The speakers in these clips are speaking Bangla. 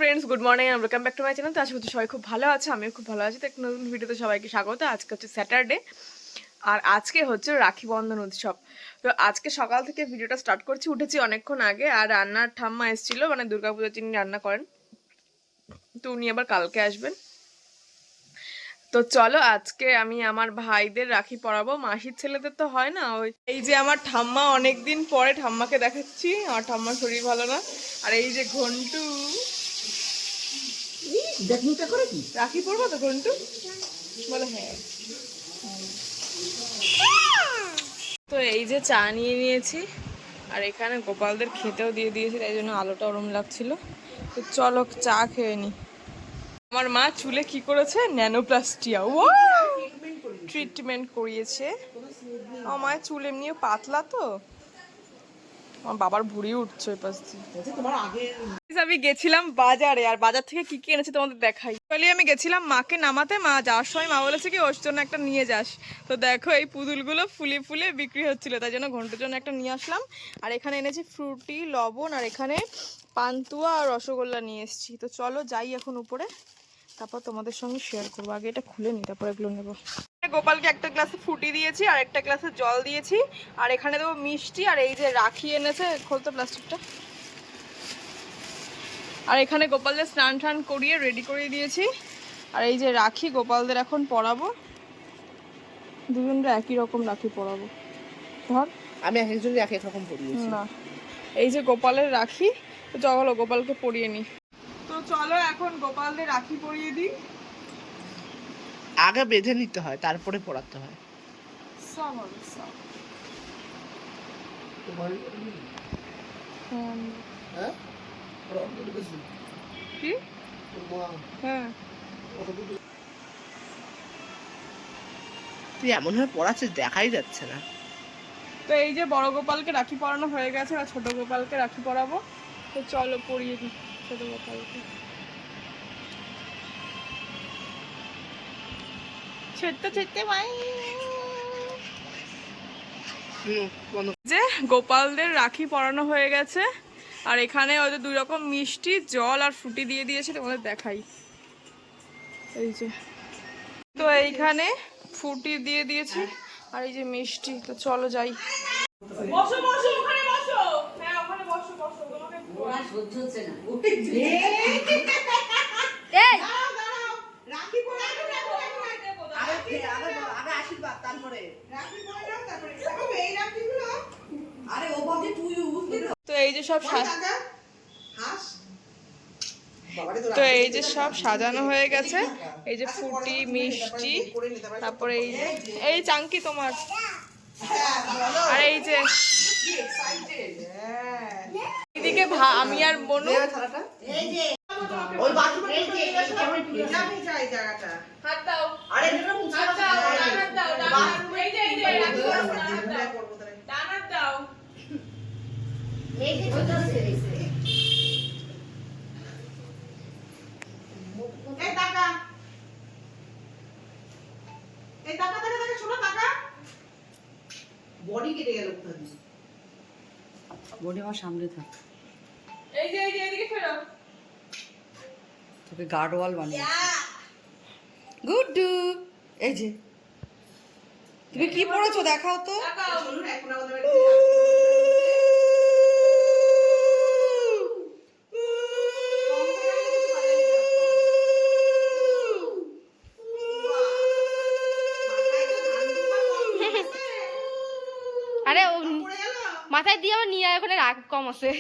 Friends, good morning and welcome back to my channel. তো আশা করছি সবাই খুব ভালো আছে, আমিও খুব ভালো আছি। তো একটা নতুন ভিডিওতে সবাইকে স্বাগত। আজকে হচ্ছে স্যাটারডে আর আজকে হচ্ছে রাখি বন্ধন উৎসব। তো আজকে সকাল থেকে ভিডিওটা স্টার্ট করছি, উঠেছি অনেকক্ষণ আগে। আর রান্নার ঠাম্মা এসেছিলো, মানে দুর্গাপুজোর যিনি রান্না করেন, তো উনি আবার কালকে আসবেন। তো চলো আজকে আমি আমার ভাইদের রাখি পরাবো। মাসির ছেলেদের তো হয় না। ওই এই যে আমার ঠাম্মা, অনেকদিন পরে ঠাম্মাকে দেখাচ্ছি। আমার ঠাম্মার শরীর ভালো না। আর এই যে ঘন্টু, রাখি পরবো তো ঘন্টু বলে হ্যাঁ। তো এই যে চা নিয়ে নিয়েছি, আর এখানে গোপালদের খেতেও দিয়ে দিয়েছি, তাই জন্য আলোটা ওরম লাগছিল। তো চলো চা খেয়ে নি। আমার মা চুলে কি করেছে, ন্যানোপ্লাস্টিয়া ট্রিটমেন্ট করিয়েছে। আমার চুল এমনিও পাতলা, তো আমার বাবার ভুঁড়ি উঠছে ওই পাশ দিয়ে। আমি গেছিলাম বাজারে, আর বাজার থেকে কি কি এনেছি তোমাদের দেখাই। আমি গেছিলাম মাকে নামাতে, মা যাওয়ার সময় মা বলেছে কি ওর জন্য একটা নিয়ে যাস। তো দেখো এই পুতুলগুলো ফুলে ফুলে বিক্রি হচ্ছিল, তাই জন্য ঘন্টার জন্য একটা নিয়ে আসলাম। আর এখানে এনেছি ফ্রুটি, লবণ, আর এখানে পান্তুয়া আর রসগোল্লা নিয়ে এসেছি। তো চলো যাই এখন উপরে, তারপর তোমাদের সঙ্গে শেয়ার করবো। আগে এটা খুলে নি, তারপর এগুলো নেবো। গোপালকে একটা গ্লাসে ফুটি দিয়েছি, আর একটা গ্লাসে জল দিয়েছি। আর এখানে দেবো মিষ্টি, আর এই যে রাখি এনেছে, খোলতো প্লাস্টিকটা। আর এখানে গোপালদের স্নান টান করিয়ে রেডি করে দিয়েছি। আর এই যে রাখি গোপালদের এখন পরাবো, দুজনরা একই রকম রাখি পরাবো। ধর আমি এক একজন এক এক রকম পরিয়েছি না, এই যে গোপালের রাখি। তো চলো গোপালকে পরিয়ে নি। তো চলো এখন গোপালদের রাখি পরিয়ে দিই। আগে বেঁধে নিতে হয়, তারপরে পরাতে হয়। সব হবে সব। কি? হ্যাঁ, তুই এমন ভাবে পড়াচ্ছিস দেখাই যাচ্ছে না। তো এই যে বড় গোপালকে রাখি পরানো হয়ে গেছে, আর ছোট গোপালকে রাখি পরাবো। তো চলো পরিয়ে দিই ছোট গোপালকে। ছোট্ট ছোট্ট মাই। যে গোপালদের রাখি পরানো হয়ে গেছে, আর এখানে ওদের দুই রকম মিষ্টি, জল আর ফ্রুটি দিয়ে দিয়েছে, তোমাদের দেখাই। এই যে, তো এইখানে ফ্রুটি দিয়ে দিয়েছি, আর এই যে মিষ্টি। তো চলো যাই। বসো বসো, ওখানে বসো। হ্যাঁ ওখানে বসো বসো, তোমাকে সহ্য হচ্ছে না। এই দাঁড়াও, রাখি পরাই দাও। আগে আশীর্বাদ, তারপরে রাখি পরাই দাও, তারপরে দেখো এই রাখিগুলো। আরে ও বাবা তুই তো এই যে সব হাস। তো এই যে সব সাজানো হয়ে গেছে, এই যে ফুটি, মিষ্টি, তারপরে এই যে এই চাঙ্কি তোমার, আর এই যে এদিকে আমি আর বনু। হাত দাও, আরে হাত দাও, হাত দাও, এই যে হাত দাও। এই যে বডি কেটে গেল কোথায়? বডি আমার সামনে থাক। এই যে এদিকে ফেরো। তোকে গার্ড ওয়াল বানিয়ে গুড্ডু। এই যে তুমি কি পড়েছো দেখাও তো। চলুন এখন আমাদের আরে মাথায় দিয়ে আমার নিয়ে ওখানে রাগ কম আছে।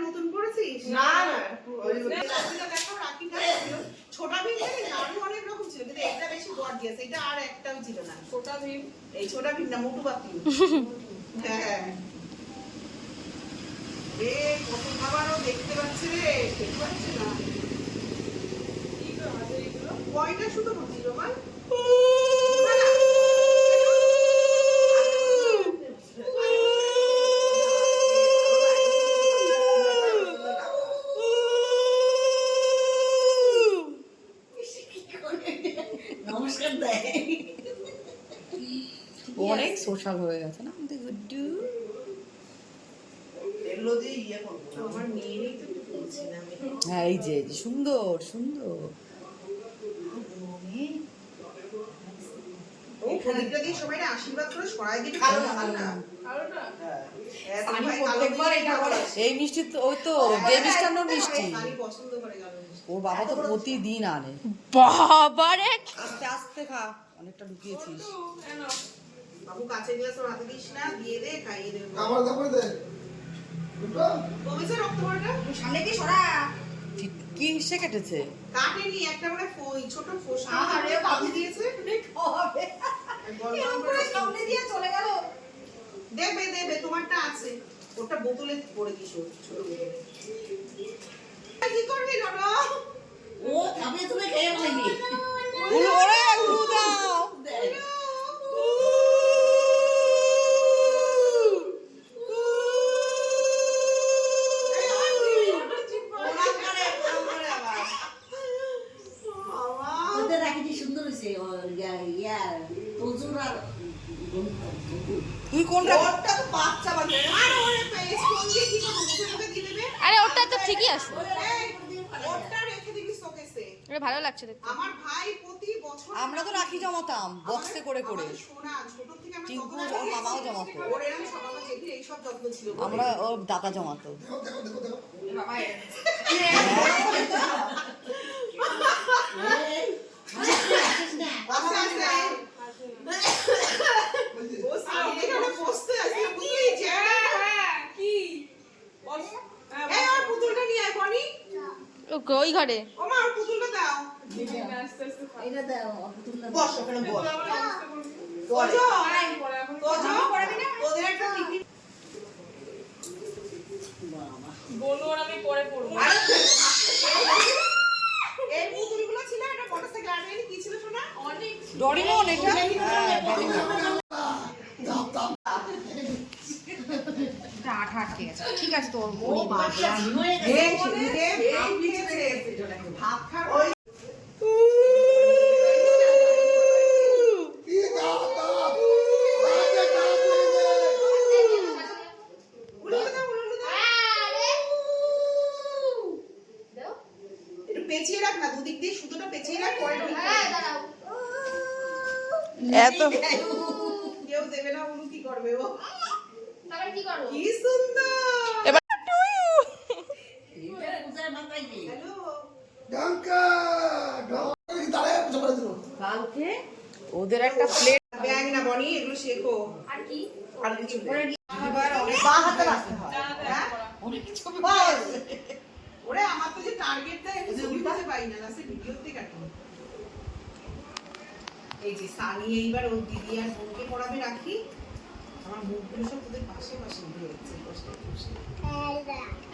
নতুন করেছিস? না না, ছোটা ভীম আরো অনেক রকম ছিল, কিন্তু এটা বেশি গর্জিয়াস, এটা আর একটাও ছিল না। ছোটা ভীম, এই ছোটা ভীম না, মোটু পাতলু। হ্যাঁ এ কত খাবারও দেখতে পাচ্ছি রে, দেখতে পাচ্ছি না কি করে এইগুলো কয়টা শুধু ছিল মা। সোশ্যাল হয়ে গেছে না আমাদের গুড্ডু। এগুলো দিয়ে ইয়ে করবো না। আমার মেয়েরই তো একটু বলছিলাম। হ্যাঁ এই যে সুন্দর সুন্দর। ও প্রদীপটা দিয়ে সবাই না আশীর্বাদ করে সরাই দিবি কালো হালকা। হ্যাঁ, আমি ভাই প্রত্যেকবার কালো এটা করে। এই মিষ্টি তো ওই তো যে মিষ্টান্ন মিষ্টি আমি পছন্দ করে কালো মিষ্টি। ওর বাবা তো প্রতিদিন আনে। বাবারে আস্তে আস্তে খা, অনেকটা ঢুকিয়েছিস। বাবু কাঁচের গ্লাস ওর হাতে দিস না, দিয়ে দে খাইয়ে দে। আমার তারপরে দে দুটো কমেছে রক্তমানটা? সামনে কি সরা কি সে কেটেছে কাটেনি, একটা মানে ছোট ফোসকা বাবু দিয়েছে। সামনে দিয়ে চলে গেল। দেবে দেবে, তোমারটা আছে, ওটা বোতলে পড়ে দিস, ছোট বোতলে। কি করবি রনো? ও খাবে তুমি খেয়ে ফেলবি। ওরে উলু দাও। ওদের রাখি সুন্দর হয়েছে প্রচুর আর তুই কোনটা ওরটা তো বাচ্চা বাচ্চা। আর ওরে স্পুন দিয়ে কি করবো? মুখে মুখে দিয়ে দেবে? আরে ওটা তো ঠিকই আছে। এই, ওরটা রেখে দিবি শোকেসে। এটা ভালো লাগছে দেখতে। আমার ভাই প্রতি বছর আমরা তো রাখি জমাতাম বক্সে করে করে। আমাদের সোনা ছোট থেকে আমরা টিঙ্কু যত ওর মামাও জমাতো। ওর এরকম সকালে চেপে এইসব যত্ন ছিল। আমরা ওর দাদা জমাতো। দেখো দেখো দেখো দেখো আস্তে আস্তে ও সামনে এখানে বসতে আছে, বুঝলি? কি এই ওর পুতুলটা নিয়ে আয় বনি। ওই ঘরে ও মা, ওর পুতুলটা দাও। এটা দাও বস ওখানে বস। তোজো তোজো ওদের একটা টিফিন বলো, আর আমি পরে পড়বো। এই পুতুলগুলো ছিল, এটা মোটরসাইকেল আনবে কি ছিল শোনা? অনেক ডরিমন এটা? হ্যাঁ ডরিমন। ঠিক আছে তোর এই সেদিকে ভাব খেয়েছে, ভাব খার ওই কি দাও দাও বাজে কাজ করে দে উলুলে দাও উলুলে দাও। একটু পেঁচিয়ে রাখ না, দুদিক দিয়ে সুতোটা পেঁচিয়ে রাখ, পরে ঠিক করে এত কেউ দেবে না, উলু কি করবে ও? তাহলে কি করব? কি সুন্দর। এবার পূজার মাথায় নেই হ্যালো ডঙ্কা ডঙ্কা কি দাঁড়ায় জমা দিল কালকে ওদের একটা প্লেট ব্যাগ না বনি, এগুলো শেখো। আর কি? আর কিছু নেই। এবার অনেক বা হাতে রাখতে হয়। হ্যাঁ? অনেক কিছু বাস। ওরে আমার তো যে টার্গেটটা আমি ছবি তুলতে পারি না, লাস্টে ভিডিওতে কাটি। এই যে সানি এইবার ওর দিদি আর বোনকে পড়াবে রাখি। আমার মুখগুলো সব তোদের পাশে পাশে উঠে যাচ্ছে, কষ্ট করছে।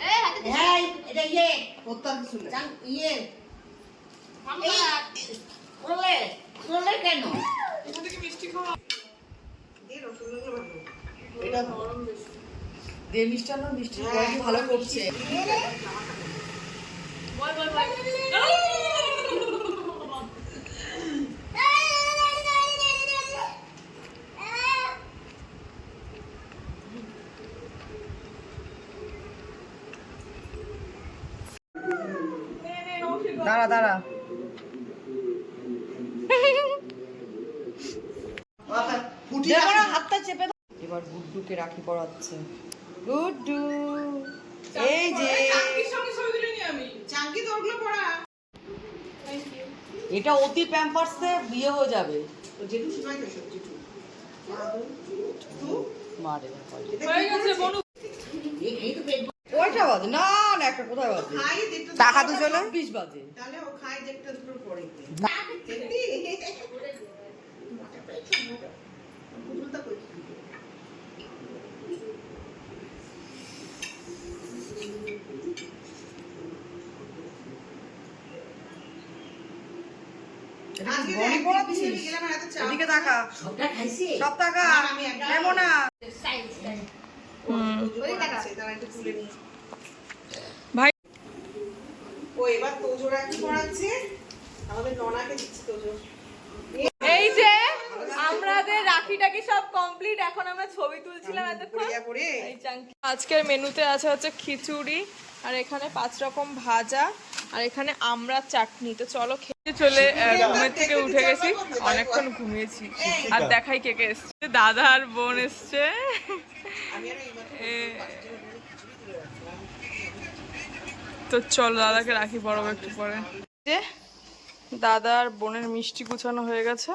এই হাতে দে। হ্যাঁ এটা ইয়ে প্রত্যেক কিছু নেই। চাং ইয়ে মামা করলে করলে কেন এখান থেকে মিষ্টি খাওয়া। দিয়ে রসগোল্লাগুলো ভালো। এটা দে মিষ্টান্ন মিষ্টি কোয়ালিটি ভালো করছে। বল বল বল। দাঁড়া দাঁড়া। দেখো না হাতটা চেপে দাও। এবার গুড্ডুকে রাখি পরাচ্ছে। গুড্ডু এই যে চাকরির সঙ্গে ছবি তুলে নি আমি। চাঙ্কি তো ওগুলো পড়া। এটা অতি প্যাম্পার্সে বিয়ে হয়ে যাবে। তো জেঠু শোনাই তো সব জেঠু। মারে হয়ে গেছে বনু। এই তো পেট কয়টা বাজে? না না একটা কোথায় বাজে? খাই দেখতে টাকা তো চলে 20 বাজে। তাহলে ও খাই দেখতে দুটোর পরে। পুতুলটা কই? আজকে বনি দেখ, পড়াচ্ছিস? দিল্লি গেলাম আর এত চাপ। এদিকে তাকা। সবটা খাইছে সব টাকা আর আমি একটা- নেব না। তোজো পড়াচ্ছে, তারা একটু তুলে নি। ভাই ও এবার তোজোরা কি পড়াচ্ছে? আমাদের ননাকে দিচ্ছে তোজো। এই যে আমাদের রাখি টাকি সব কমপ্লিট, এখন আমরা ছবি তুলছিলাম এতক্ষণ। এই চাঙ্কি। আজকের মেনুতে আছে হচ্ছে খিচুড়ি, আর এখানে 5 রকম ভাজা, আর এখানে আমরা চাটনি। তো চলো খেতে চলে ঘুমের থেকে উঠে গেছি, অনেকক্ষণ ঘুমিয়েছি। আর দেখাই কে কে এসছে, দাদা আর বোন এসছে। তো চলো দাদাকে রাখি পড়াবো একটু পরে। যে দাদা আর বোনের মিষ্টি গুছানো হয়ে গেছে,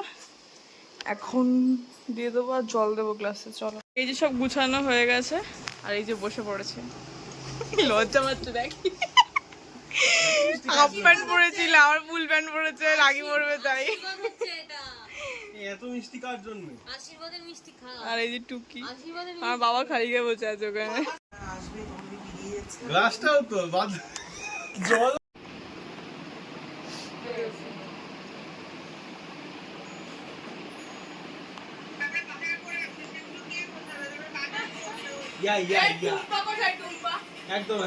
এখন দিয়ে দেবো আর জল দেবো গ্লাসে। চলো, এই যে সব গুছানো হয়ে গেছে, আর এই যে বসে পড়েছে। লজ্জা পাচ্ছে দেখি, হাফ প্যান্ট পরেছিল, আমার ফুল প্যান্ট পরেছে, রাগি পড়বে তাই। এত মিষ্টি কার জন্য? আশীর্বাদের মিষ্টি খা। আর এই যে টুকি, আমার বাবা খালি গিয়ে বসে আছে ওখানে। গ্লাসটাও তো বাদ, জল একদম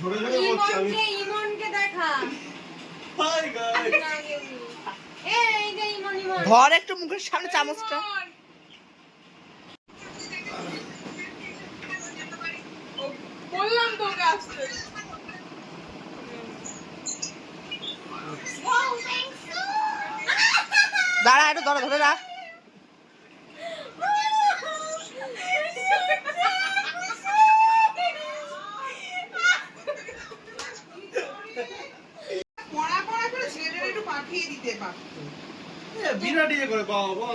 ধরে ধরে বলছি আমি। ইমনকে দেখা। হাই গাইস, এই যে ইমন ইমন। ধর একটু মুখের সামনে চামচটা। বললাম তো ওকে আসতে। দাঁড়া একটু ধরে ধরে রাখ। পড়া পড়া করে ছেলেদের একটু পাঠিয়ে দিতে পারতো। বিরাট ইয়ে করে বাবা।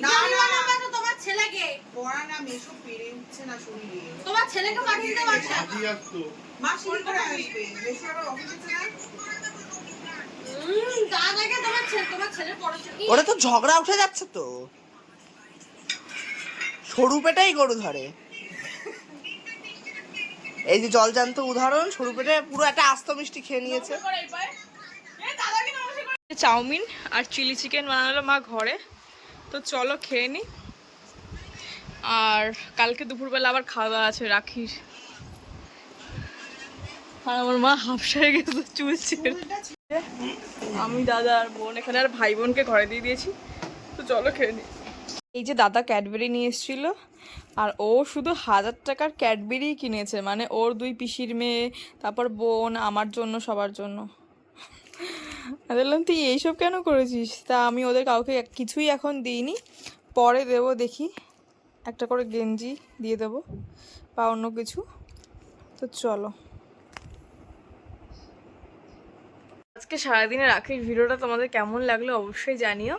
না না না, তো তোমার ছেলেকে, পড়া না মেশো পেরে উঠছে না শরীরে। তোমার ছেলেকে পাঠিয়ে দিতে পারছো। আজি আসতো মাসি কি করে আসবে? মেশো আবার অফিসে না। দাদাকে তোমার ছেলে পড়াশোনা। ওটা তো ঝগড়া উঠে যাচ্ছে তো, সরু পেটেই গরু ধরে। এই যে জলজান্ত উদাহরণ, সরু পেটে পুরো একটা আস্ত মিষ্টি খেয়ে নিয়েছে। চাউমিন আর চিলি চিকেন বানালো মা ঘরে, তো চলো খেয়ে নি। আর কালকে দুপুরবেলা আবার খাওয়া দাওয়া আছে রাখির। আর আমার মা হাফসায় গেছে চুল ছেড়ে। আমি দাদা আর বোন এখানে, আর ভাই বোনকে ঘরে দিয়ে দিয়েছি। তো চলো খেয়ে নি। এই যে দাদা ক্যাডবেরি নিয়ে এসেছিল, আর ও শুধু 1000 টাকার ক্যাডবেরি কিনেছে, মানে ওর 2 পিসির মেয়ে, তারপর বোন, আমার জন্য, সবার জন্য। বললাম তুই এইসব কেন করেছিস? তা আমি ওদের কাউকে কিছুই এখন দিইনি, পরে দেবো দেখি, একটা করে গেঞ্জি দিয়ে দেবো বা অন্য কিছু। তো চলো, আজকে সারাদিনে রাখির ভিডিওটা তোমাদের কেমন লাগলো অবশ্যই জানিও।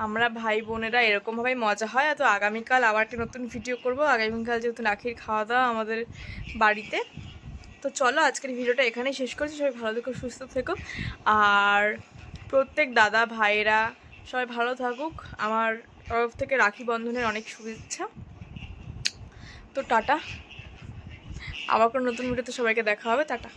আমরা ভাই বোনেরা এরকমভাবেই মজা হয়। তো আগামীকাল আবার একটা নতুন ভিডিও করব। আগামীকাল যেহেতু রাখির খাওয়া দাওয়া আমাদের বাড়িতে। তো চলো আজকের ভিডিওটা এখানেই শেষ করছি। সবাই ভালো থেকো, সুস্থ থেকো, আর প্রত্যেক দাদা ভাইয়েরা সবাই ভালো থাকুক। আমার তরফ থেকে রাখি বন্ধনের অনেক শুভেচ্ছা। তো টাটা, আবার কোনো নতুন ভিডিওতে সবাইকে দেখা হবে। টাটা।